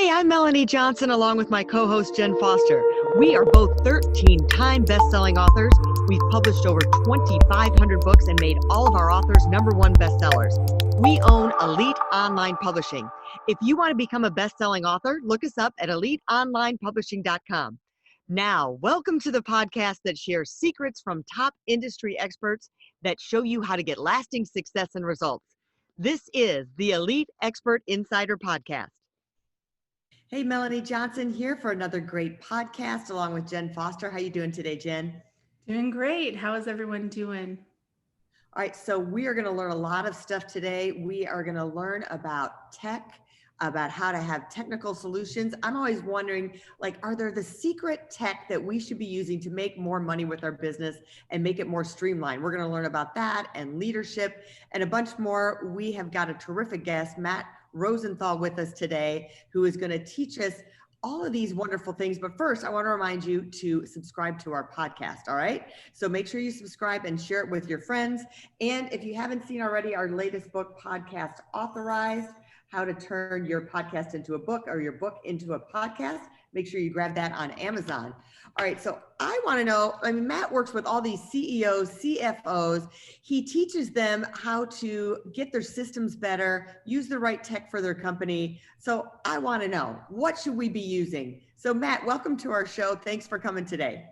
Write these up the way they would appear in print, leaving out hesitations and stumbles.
Hey, I'm Melanie Johnson along with my co-host Jenn Foster. We are both 13-time best-selling authors. We've published over 2,500 books and made all of our authors #1 bestsellers. We own Elite Online Publishing. If you want to become a best-selling author, look us up at eliteonlinepublishing.com. Now, welcome to the podcast that shares secrets from top industry experts that show you how to get lasting success and results. This is the Elite Expert Insider Podcast. Hey, Melanie Johnson here for another great podcast along with Jenn Foster. How you doing today, Jenn? Doing great. How is everyone doing? All right, so we are going to learn a lot of stuff today. We are going to learn about tech, about how to have technical solutions. I'm always wondering, are there the secret tech that we should be using to make more money with our business and make it more streamlined? We're going to learn about that and leadership and a bunch more. We have got a terrific guest, Matt Rosenthal, with us today, who is going to teach us all of these wonderful things. But first, I want to remind you to subscribe to our podcast. All right. So make sure you subscribe and share it with your friends. And if you haven't seen already, our latest book, Podcast Authorized, How to Turn Your Podcast into a Book or Your Book into a Podcast. Make sure you grab that on Amazon. All right, so I want to know, Matt works with all these CEOs, CFOs. He teaches them how to get their systems better, use the right tech for their company. So I want to know, what should we be using? So Matt, welcome to our show. Thanks for coming today.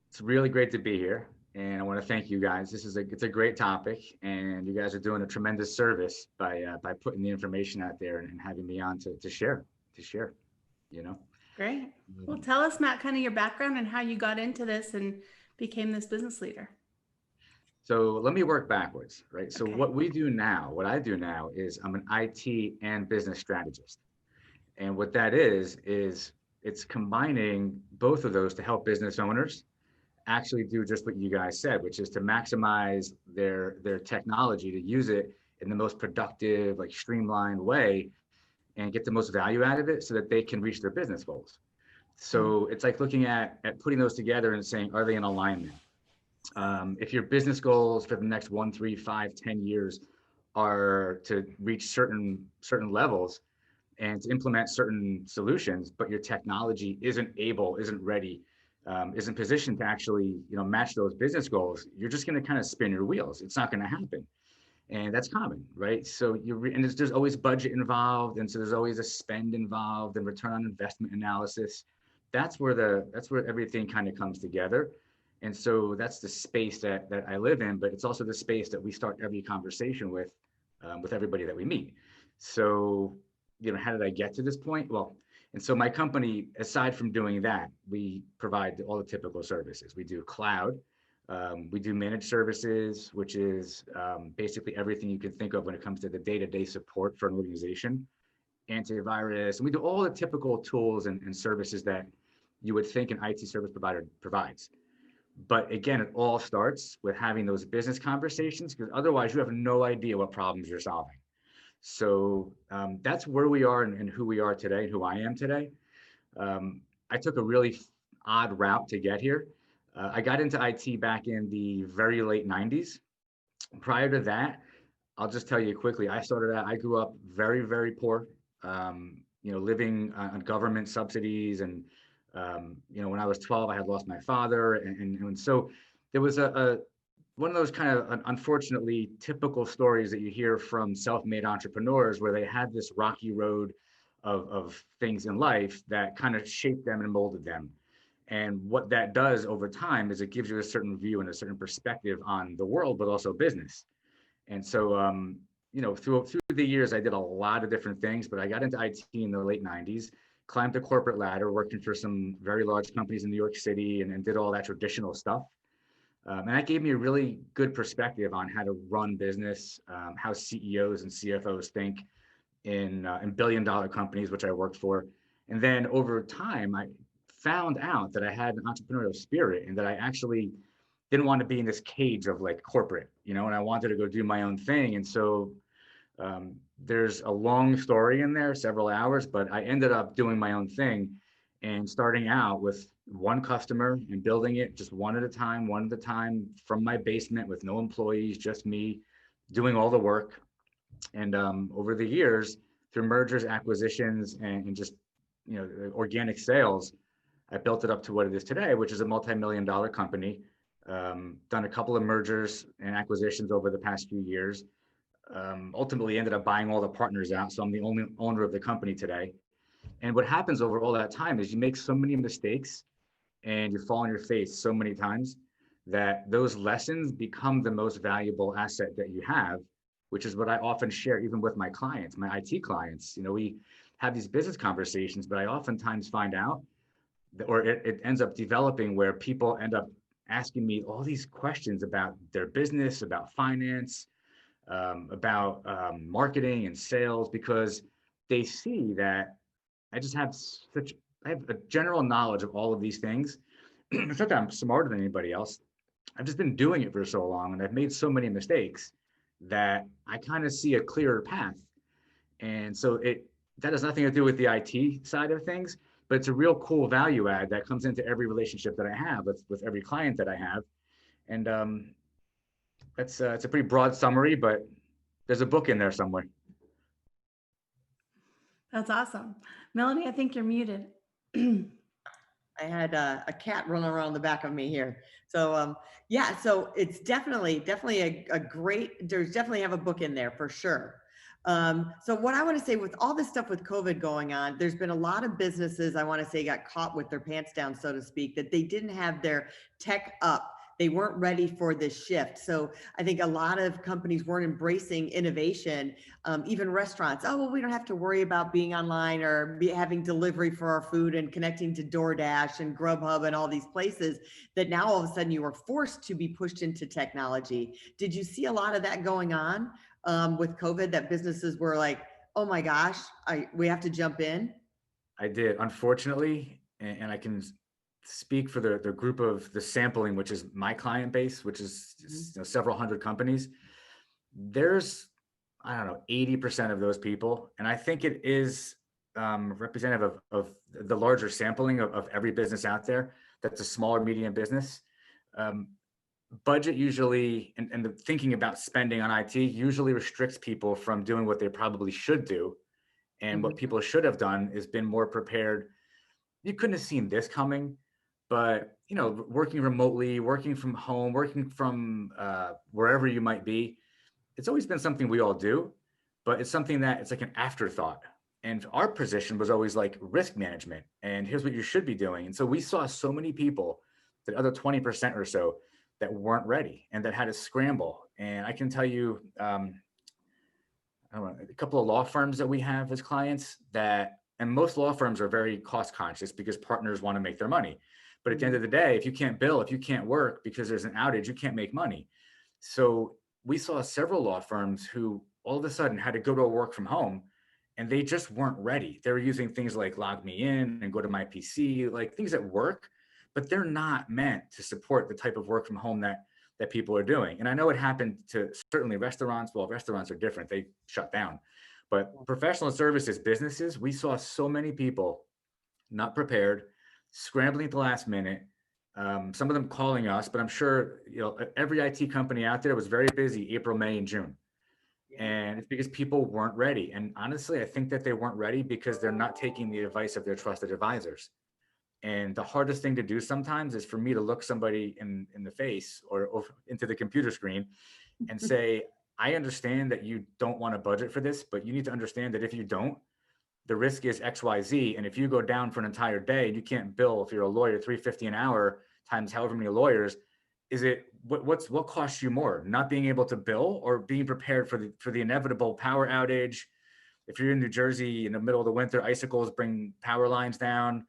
It's really great to be here. And I want to thank you guys. It's a great topic, and you guys are doing a tremendous service by putting the information out there and having me on to share. Great. Well, tell us, Matt, kind of your background and how you got into this and became this business leader. So let me work backwards, right? So Okay. what I do now is I'm an IT and business strategist. And what that is it's combining both of those to help business owners actually do just what you guys said, which is to maximize their technology, to use it in the most productive, streamlined way and get the most value out of it so that they can reach their business goals. So it's like looking at putting those together and saying, are they in alignment? If your business goals for the next 1, 3, 5, 10 years are to reach certain levels and to implement certain solutions, but your technology isn't ready, isn't positioned to actually match those business goals, you're just going to kind of spin your wheels. It's not going to happen. And that's common, right? So there's always budget involved, and so there's always a spend involved and return on investment analysis. That's where everything kind of comes together. And so that's the space that I live in, but it's also the space that we start every conversation with everybody that we meet. So, how did I get to this point? Well, and so my company, aside from doing that, we provide all the typical services. We do cloud. We do managed services, which is basically everything you can think of when it comes to the day-to-day support for an organization, antivirus, and we do all the typical tools and services that you would think an IT service provider provides. But again, it all starts with having those business conversations, because otherwise you have no idea what problems you're solving. So that's where we are and who we are today, and who I am today. I took a really odd route to get here. I got into IT back in the very late 90s. Prior to that, I'll just tell you quickly, I grew up very, very poor, living on government subsidies. And, when I was 12, I had lost my father. And so there was one of those kind of unfortunately typical stories that you hear from self-made entrepreneurs, where they had this rocky road of things in life that kind of shaped them and molded them. And what that does over time is it gives you a certain view and a certain perspective on the world, but also business. And so, through the years, I did a lot of different things, but I got into IT in the late 90s, climbed the corporate ladder, working for some very large companies in New York City, and did all that traditional stuff. And that gave me a really good perspective on how to run business, how CEOs and CFOs think in billion-dollar companies, which I worked for. And then over time, I found out that I had an entrepreneurial spirit and that I actually didn't want to be in this cage of corporate, and I wanted to go do my own thing. And so there's a long story in there, several hours, but I ended up doing my own thing and starting out with one customer and building it just one at a time from my basement with no employees, just me doing all the work. And over the years, through mergers, acquisitions, and just, organic sales, I built it up to what it is today, which is a multi-million-dollar company. Done a couple of mergers and acquisitions over the past few years. Ultimately ended up buying all the partners out. So I'm the only owner of the company today. And what happens over all that time is you make so many mistakes and you fall on your face so many times that those lessons become the most valuable asset that you have, which is what I often share even with my clients, my IT clients. We have these business conversations, but I oftentimes find out that, or it ends up developing where people end up asking me all these questions about their business, about finance, about marketing and sales, because they see that I have a general knowledge of all of these things. It's not that I'm smarter than anybody else. I've just been doing it for so long and I've made so many mistakes that I kind of see a clearer path. And so that has nothing to do with the IT side of things, but it's a real cool value add that comes into every relationship that I have with every client that I have. And it's a pretty broad summary, but there's a book in there somewhere. That's awesome. Melanie, I think you're muted. I had a cat running around the back of me here. So yeah, so it's definitely a great, there's definitely have a book in there for sure. So what I want to say with all this stuff with COVID going on, there's been a lot of businesses, I want to say, got caught with their pants down, so to speak, that they didn't have their tech up. They weren't ready for this shift. So I think a lot of companies weren't embracing innovation, even restaurants. Oh, well, we don't have to worry about being online or having delivery for our food and connecting to DoorDash and Grubhub and all these places that now all of a sudden you were forced to be pushed into technology. Did you see a lot of that going on with COVID, that businesses were like, oh my gosh, we have to jump in? I did, unfortunately, and I can speak for the group of the sampling, which is my client base, which is several hundred companies. There's, I don't know, 80% of those people. And I think it is representative of the larger sampling of every business out there that's a small or medium business. Budget usually, and the thinking about spending on IT usually restricts people from doing what they probably should do. And what people should have done is been more prepared. You couldn't have seen this coming, but working remotely, working from home, working from wherever you might be, it's always been something we all do, but it's something that it's like an afterthought. And our position was always like risk management, and here's what you should be doing. And so we saw so many people, the other 20% or so, that weren't ready and that had to scramble. And I can tell you, I don't know, a couple of law firms that we have as clients and most law firms are very cost conscious because partners want to make their money. But at the end of the day, if you can't bill, if you can't work because there's an outage, you can't make money. So we saw several law firms who all of a sudden had to go to a work from home and they just weren't ready. They were using things like Log Me In and Go to My PC, like things that work, but they're not meant to support the type of work from home that people are doing. And I know it happened to certainly restaurants. Well, restaurants are different. They shut down. But professional services businesses, we saw so many people not prepared, scrambling at the last minute. Some of them calling us, but I'm sure every IT company out there was very busy April, May, and June. And it's because people weren't ready. And honestly, I think that they weren't ready because they're not taking the advice of their trusted advisors. And the hardest thing to do sometimes is for me to look somebody in the face or into the computer screen and say, I understand that you don't want to budget for this, but you need to understand that if you don't, the risk is XYZ. And if you go down for an entire day and you can't bill, if you're a lawyer, $350 an hour times however many lawyers, what costs you more, not being able to bill or being prepared for the inevitable power outage? If you're in New Jersey in the middle of the winter, icicles bring power lines down.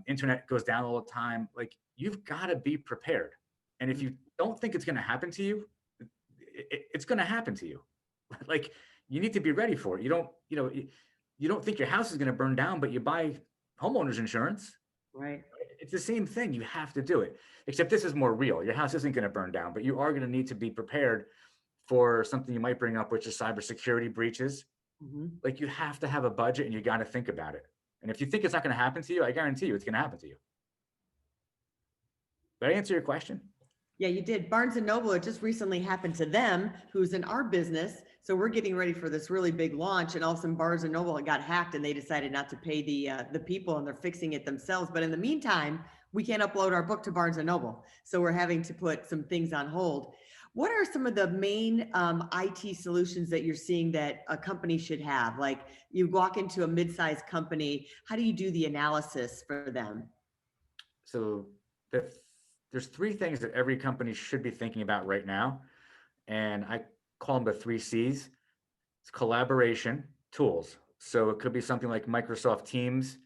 Internet goes down all the time. Like, you've got to be prepared. And if you don't think it's going to happen to you, it's going to happen to you. Like, you need to be ready for it. You don't think your house is going to burn down, but you buy homeowners insurance. Right. It's the same thing. You have to do it, except this is more real. Your house isn't going to burn down, but you are going to need to be prepared for something you might bring up, which is cybersecurity breaches. Like, you have to have a budget and you got to think about it. And if you think it's not going to happen to you, I guarantee you it's going to happen to you. Did I answer your question? Yeah, you did. Barnes and Noble, it just recently happened to them, who's in our business. So we're getting ready for this really big launch, and all of a sudden Barnes and Noble got hacked, and they decided not to pay the people, and they're fixing it themselves. But in the meantime, we can't upload our book to Barnes and Noble, so we're having to put some things on hold. What are some of the main IT solutions that you're seeing that a company should have? Like, you walk into a mid-sized company, how do you do the analysis for them? So the, there's three things that every company should be thinking about right now. And I call them the three C's. It's collaboration, tools. So it could be something like Microsoft Teams,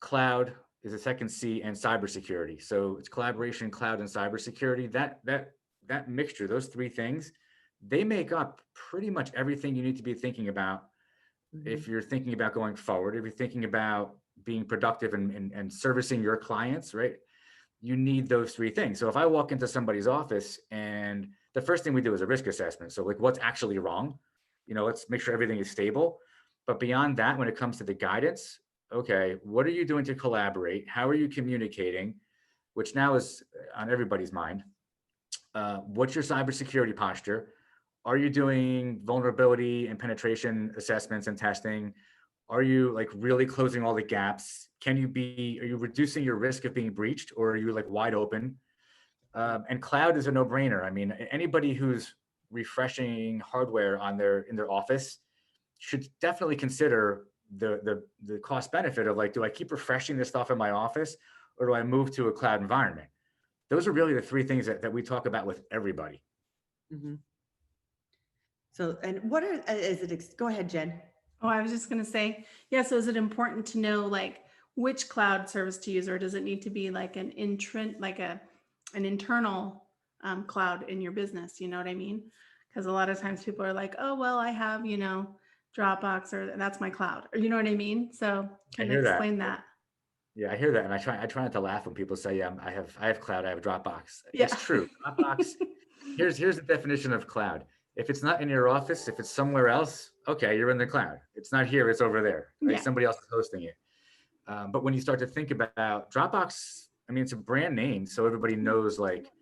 cloud is a second C, and cybersecurity. So it's collaboration, cloud, and cybersecurity. That mixture, those three things, they make up pretty much everything you need to be thinking about if you're thinking about going forward, if you're thinking about being productive and servicing your clients, right? You need those three things. So if I walk into somebody's office and the first thing we do is a risk assessment. So like what's actually wrong, let's make sure everything is stable. But beyond that, when it comes to the guidance, okay, what are you doing to collaborate? How are you communicating? Which now is on everybody's mind. What's your cybersecurity posture? Are you doing vulnerability and penetration assessments and testing? Are you like really closing all the gaps? Are you reducing your risk of being breached, or are you like wide open? And cloud is a no-brainer. I mean, anybody who's refreshing hardware in their office should definitely consider the cost benefit of like, do I keep refreshing this stuff in my office, or do I move to a cloud environment? Those are really the three things that we talk about with everybody. Mm-hmm. So, and what go ahead, Jen. Oh, I was just going to say, yeah. So is it important to know like which cloud service to use, or does it need to be like an internal cloud in your business? You know what I mean? Because a lot of times people are like, oh, well, I have, Dropbox, or that's my cloud, or you know what I mean? So kind of explain that. Yeah, I hear that, and I try not to laugh when people say, "Yeah, I have cloud, I have Dropbox." Yeah. It's true. Dropbox. Here's the definition of cloud. If it's not in your office, if it's somewhere else, okay, you're in the cloud. It's not here; it's over there. Right? Yeah. Somebody else is hosting it. But when you start to think about Dropbox, I mean, it's a brand name, so everybody knows like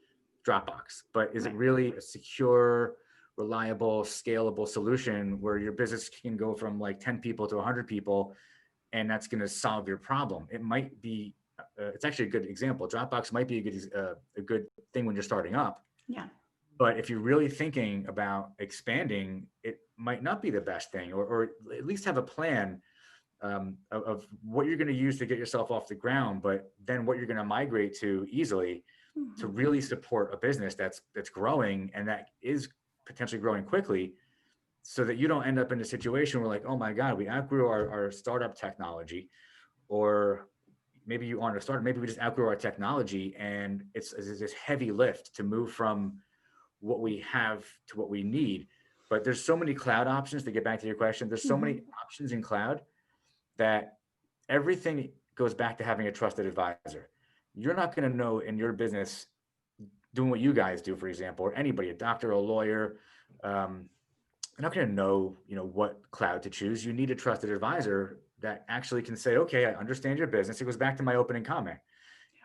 Dropbox. But is it really a secure, reliable, scalable solution where your business can go from like 10 people to 100 people? And that's going to solve your problem? It might be, it's actually a good example. Dropbox might be a good thing when you're starting up. Yeah. But if you're really thinking about expanding, it might not be the best thing, or at least have a plan of what you're going to use to get yourself off the ground, but then what you're going to migrate to easily to really support a business that's growing and that is potentially growing quickly, so that you don't end up in a situation where like, oh my God, we outgrew our startup technology, or maybe you aren't a startup, maybe we just outgrew our technology, and it's this heavy lift to move from what we have to what we need. But there's so many cloud options, to get back to your question, there's so many options in cloud that everything goes back to having a trusted advisor. You're not going to know in your business doing what you guys do, for example, or anybody, a doctor, a lawyer, you're not going to know, what cloud to choose. You need a trusted advisor that actually can say, okay, I understand your business. It goes back to my opening comment.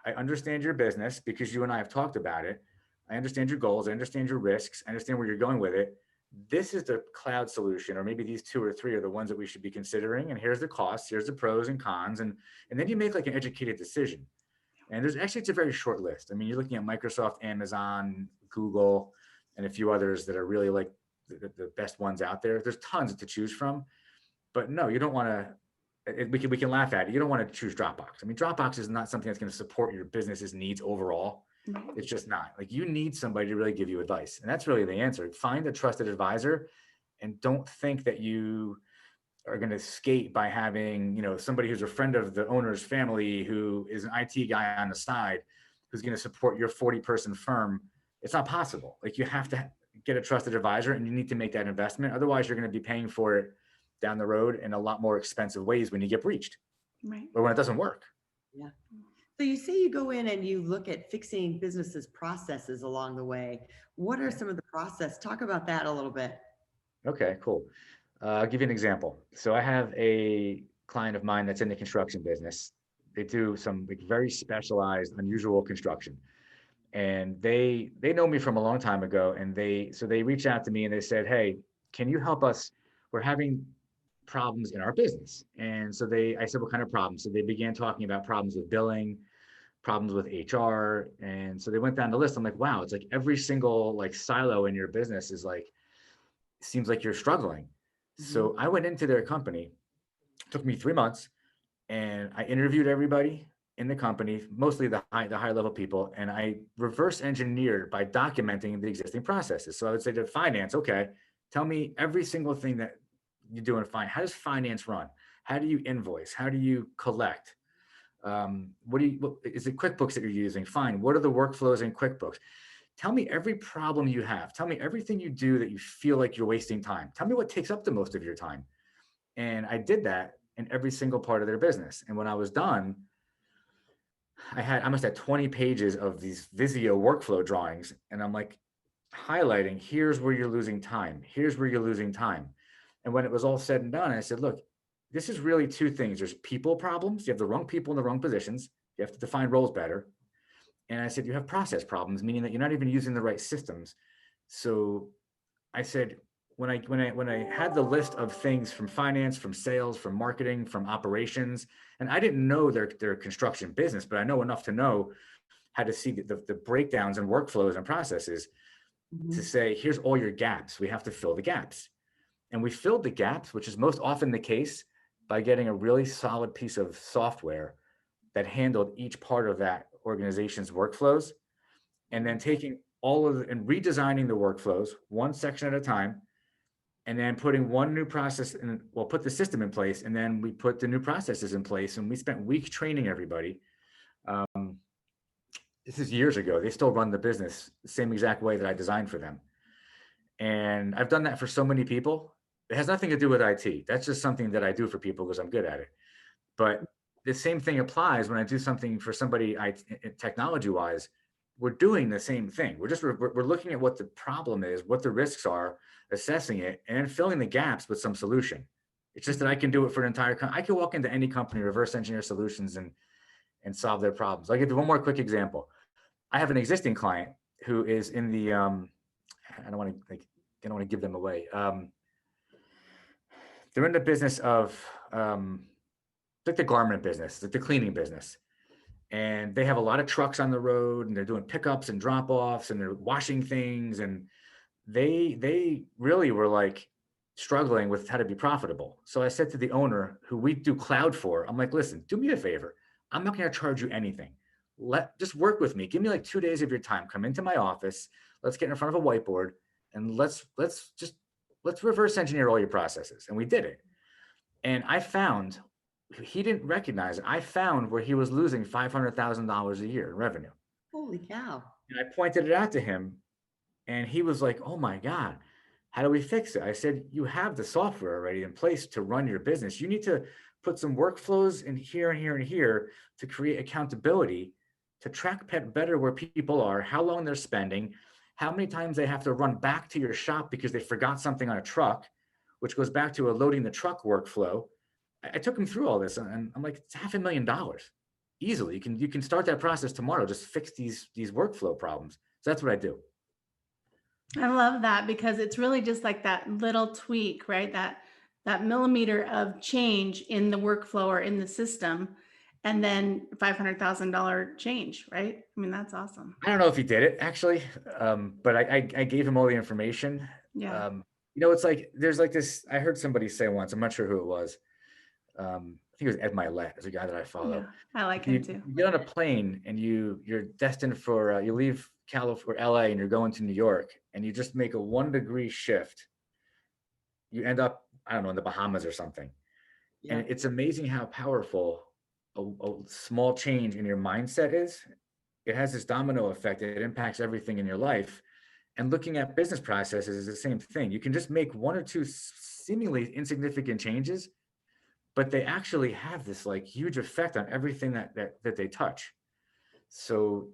I understand your business because you and I have talked about it. I understand your goals. I understand your risks. I understand where you're going with it. This is the cloud solution, or maybe these two or three are the ones that we should be considering. And here's the costs, here's the pros and cons. And then you make like an educated decision. And it's a very short list. I mean, you're looking at Microsoft, Amazon, Google, and a few others that are really like the best ones out there. There's tons to choose from, but no, you don't want to, we can laugh at it. You don't want to choose Dropbox. I mean, Dropbox is not something that's going to support your business's needs overall. It's just not. Like, you need somebody to really give you advice. And that's really the answer. Find a trusted advisor, and don't think that you are going to skate by having, somebody who's a friend of the owner's family, who is an IT guy on the side, who's going to support your 40-person firm. It's not possible. Like, you have to get a trusted advisor, and you need to make that investment. Otherwise, you're going to be paying for it down the road in a lot more expensive ways when you get breached, or when it doesn't work. Yeah. So you say you go in and you look at fixing businesses' processes along the way. What are some of the process? Talk about that a little bit. Okay, cool. I'll give you an example. So I have a client of mine that's in the construction business. They do some like very specialized, unusual construction. and they know me from a long time ago, and they reached out to me and they said, hey, can you help us? We're having problems in our business. And so I said, what kind of problems? So they began talking about problems with billing, problems with HR. And so they went down the list. I'm like, wow, it's like every single like silo in your business is like, seems like you're struggling. So I went into their company, took me 3 months, and I interviewed everybody in the company, mostly the high level people, and I reverse engineered by documenting the existing processes. So I would say to finance, okay, tell me every single thing that you do in finance. How does finance run? How do you invoice? How do you collect? Is it QuickBooks that you're using? Fine. What are the workflows in QuickBooks? Tell me every problem you have. Tell me everything you do that you feel like you're wasting time. Tell me what takes up the most of your time. And I did that in every single part of their business. And when I was done, I must have 20 pages of these Visio workflow drawings. And I'm like highlighting, here's where you're losing time. Here's where you're losing time. And when it was all said and done, I said, look, this is really two things. There's people problems. You have the wrong people in the wrong positions. You have to define roles better. And I said, you have process problems, meaning that you're not even using the right systems. So I said, when I had the list of things from finance, from sales, from marketing, from operations, and I didn't know their construction business, but I know enough to know how to see the breakdowns and workflows and processes to say, here's all your gaps. We have to fill the gaps. And we filled the gaps, which is most often the case, by getting a really solid piece of software that handled each part of that organization's workflows, and then taking and redesigning the workflows one section at a time, and then putting one new process in, well, put the system in place, and then we put the new processes in place, and we spent weeks training everybody. This is years ago. They still run the business the same exact way that I designed for them. And I've done that for so many people. It has nothing to do with IT. That's just something that I do for people because I'm good at it. But the same thing applies when I do something for somebody technology wise. We're doing the same thing. We're looking at what the problem is, what the risks are, assessing it, and then filling the gaps with some solution. It's just that I can do it for an entire company. I can walk into any company, reverse engineer solutions, and solve their problems. I'll give you one more quick example. I have an existing client who is in the I don't want to give them away. They're in the business of like the garment business, like the cleaning business. And they have a lot of trucks on the road, and they're doing pickups and drop-offs, and they're washing things. And they really were like struggling with how to be profitable. So I said to the owner, who we do cloud for, I'm like, listen, do me a favor. I'm not going to charge you anything. Just work with me. Give me like 2 days of your time. Come into my office. Let's get in front of a whiteboard, and let's reverse engineer all your processes. And we did it. And I found, he didn't recognize it. I found where he was losing $500,000 a year in revenue. Holy cow. And I pointed it out to him, and he was like, oh my God, how do we fix it? I said, you have the software already in place to run your business. You need to put some workflows in here and here and here to create accountability, to track better where people are, how long they're spending, how many times they have to run back to your shop because they forgot something on a truck, which goes back to a loading the truck workflow. I took him through all this, and I'm like, it's $500,000 easily. You can start that process tomorrow. Just fix these workflow problems. So that's what I do. I love that, because it's really just like that little tweak, right? That millimeter of change in the workflow or in the system, and then $500,000 change, right? I mean, that's awesome. I don't know if he did it actually, but I gave him all the information. Yeah. It's like there's like this. I heard somebody say once. I'm not sure who it was. I think it was Ed Milet, is a guy that I follow. Yeah, I like him too. You get on a plane and you're destined for you leave California, LA, and you're going to New York, and you just make a 1 degree shift. You end up, I don't know, in the Bahamas or something. Yeah. And it's amazing how powerful a small change in your mindset is. It has this domino effect. It impacts everything in your life. And looking at business processes is the same thing. You can just make 1 or 2 seemingly insignificant changes, but they actually have this like huge effect on everything that they touch. So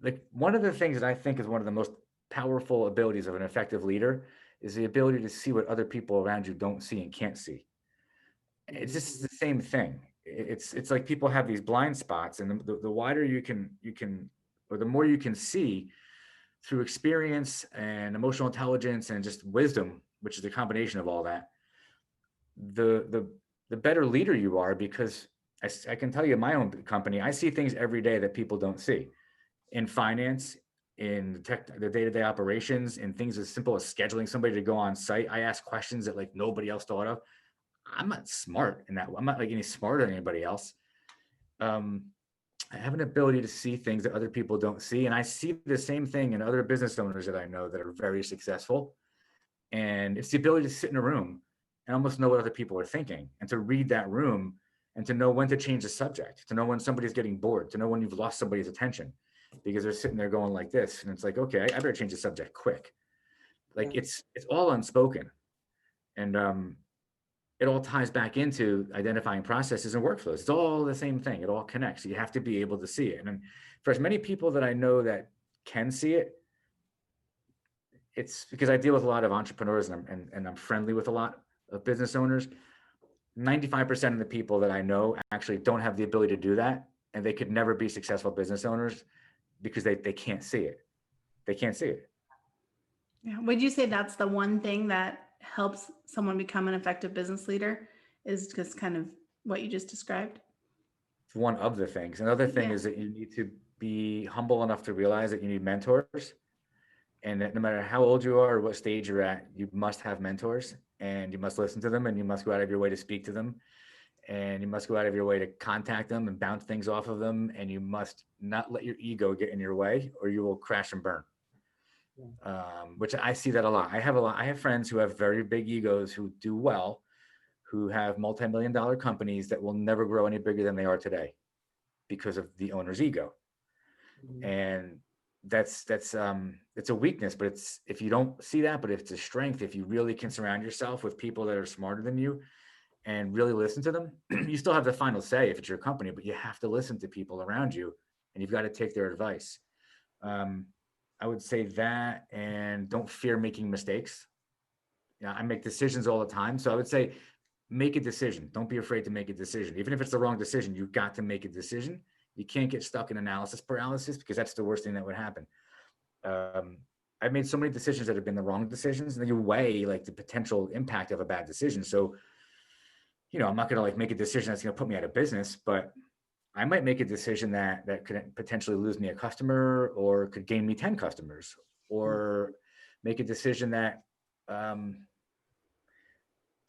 like one of the things that I think is one of the most powerful abilities of an effective leader is the ability to see what other people around you don't see and can't see. It's just the same thing. It's like people have these blind spots, and the wider you can or the more you can see through experience and emotional intelligence and just wisdom, which is a combination of all that, the better leader you are. Because I can tell you in my own company, I see things every day that people don't see in finance, in the day-to-day operations, in things as simple as scheduling somebody to go on site. I ask questions that like nobody else thought of. I'm not smart in that. I'm not like any smarter than anybody else. I have an ability to see things that other people don't see. And I see the same thing in other business owners that I know that are very successful. And it's the ability to sit in a room and almost know what other people are thinking, and to read that room, and to know when to change the subject, to know when somebody's getting bored, to know when you've lost somebody's attention because they're sitting there going like this. And it's like, okay, I better change the subject quick. Like it's all unspoken. And it all ties back into identifying processes and workflows. It's all the same thing. It all connects. You have to be able to see it. And for as many people that I know that can see it, it's because I deal with a lot of entrepreneurs, and I'm friendly with a lot of business owners. 95% of the people that I know actually don't have the ability to do that. And they could never be successful business owners because they can't see it. They can't see it. Yeah. Would you say that's the one thing that helps someone become an effective business leader, is just kind of what you just described? It's one of the things. Another thing is that you need to be humble enough to realize that you need mentors, and that no matter how old you are or what stage you're at, you must have mentors, and you must listen to them, and you must go out of your way to speak to them, and you must go out of your way to contact them and bounce things off of them, and you must not let your ego get in your way, or you will crash and burn. Which I see that a lot. I have friends who have very big egos who do well, who have multi-million-dollar companies that will never grow any bigger than they are today because of the owner's ego. And it's a weakness, but it's, if you don't see that, but it's a strength. If you really can surround yourself with people that are smarter than you and really listen to them, you still have the final say if it's your company, but you have to listen to people around you, and you've got to take their advice. I would say that, and don't fear making mistakes. I make decisions all the time. So I would say, make a decision. Don't be afraid to make a decision. Even if it's the wrong decision, you've got to make a decision. You can't get stuck in analysis paralysis, because that's the worst thing that would happen. I've made so many decisions that have been the wrong decisions, and then you weigh like the potential impact of a bad decision. So, I'm not going to like make a decision that's going to put me out of business, but I might make a decision that could potentially lose me a customer, or could gain me 10 customers, or make a decision that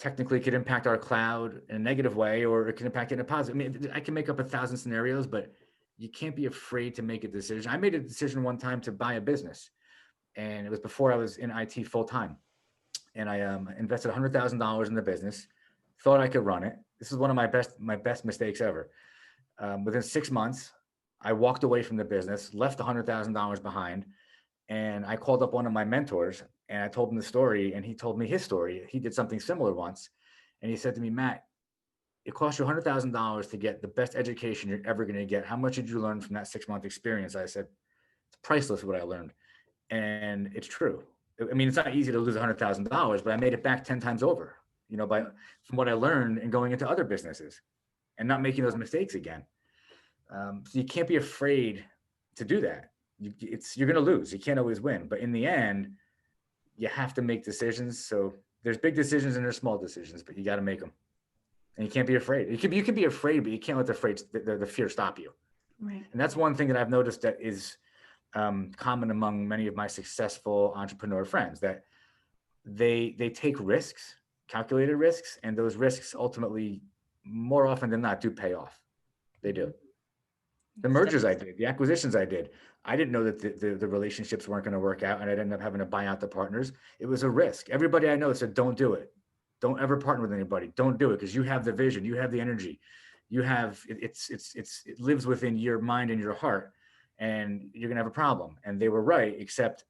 technically could impact our cloud in a negative way, or it can impact it in a positive. I mean, I can make up 1,000 scenarios, but you can't be afraid to make a decision. I made a decision one time to buy a business, and it was before I was in IT full time. And I invested $100,000 in the business, thought I could run it. This is one of my best mistakes ever. Within 6 months, I walked away from the business, left $100,000 behind, and I called up one of my mentors, and I told him the story, and he told me his story. He did something similar once, and he said to me, "Matt, it cost you $100,000 to get the best education you're ever going to get. How much did you learn from that 6-month experience?" I said, "It's priceless what I learned," and it's true. I mean, it's not easy to lose $100,000, but I made it back 10 times over, from what I learned and going into other businesses and not making those mistakes again. So you can't be afraid to do that. You're going to lose. You can't always win, but in the end, you have to make decisions. So there's big decisions and there's small decisions, but you got to make them, and you can't be afraid. You can be afraid, but you can't let the fear stop you. Right. And that's one thing that I've noticed that is common among many of my successful entrepreneur friends, that they take risks, calculated risks, and those risks ultimately, more often than not, do pay off. They do. The mergers I did, the acquisitions I did, I didn't know that the relationships weren't going to work out, and I'd end up having to buy out the partners. It was a risk. Everybody I know said, "Don't do it. Don't ever partner with anybody. Don't do it, because you have the vision, you have the energy, you have it lives within your mind and your heart, and you're going to have a problem." And they were right, except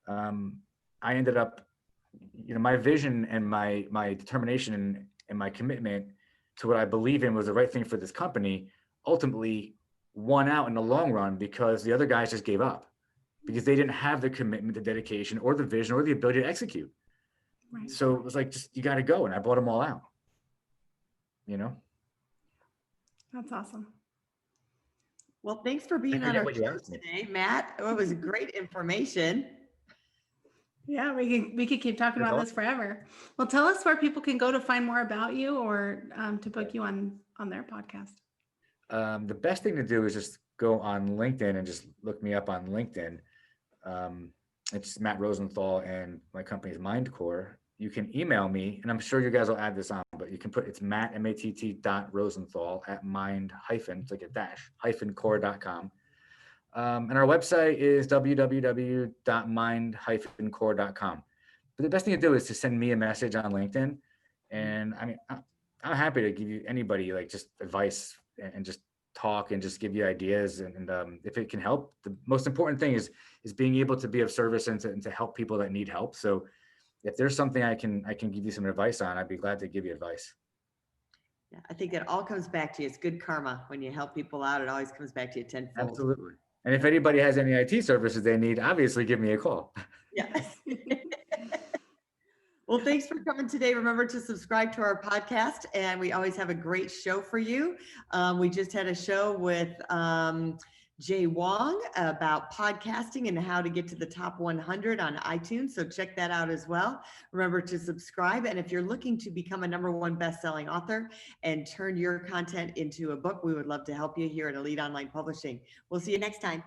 I ended up, my vision and my determination and my commitment to what I believe in was the right thing for this company ultimately won out in the long run, because the other guys just gave up because they didn't have the commitment, the dedication, or the vision, or the ability to execute. Right. So it was like, just, you got to go. And I bought them all out, That's awesome. Well, thanks for being on forget our what you show asked me. today, Matt. It was great information. Yeah, we could keep talking That's about all. this forever. Well, tell us where people can go to find more about you or to book you on their podcast. The best thing to do is just go on LinkedIn and just look me up on LinkedIn. It's Matt Rosenthal and my company is Mindcore. You can email me, and I'm sure you guys will add this on, but you can put it's Matt, Matt.Rosenthal at mind hyphen, it's like a dash, core.com. And our website is www.mind-core.com. But the best thing to do is to send me a message on LinkedIn. And I mean, I'm happy to give you anybody like just advice and just talk and just give you ideas. And if it can help, the most important thing is being able to be of service and to help people that need help. So if there's something I can give you some advice on, I'd be glad to give you advice. Yeah, I think it all comes back to you. It's good karma. When you help people out, it always comes back to you tenfold. Absolutely. And if anybody has any IT services they need, obviously give me a call. Yes. Well, thanks for coming today. Remember to subscribe to our podcast, and we always have a great show for you. We just had a show with Jay Wong about podcasting and how to get to the top 100 on iTunes. So check that out as well. Remember to subscribe. And if you're looking to become a #1 best-selling author and turn your content into a book, we would love to help you here at Elite Online Publishing. We'll see you next time.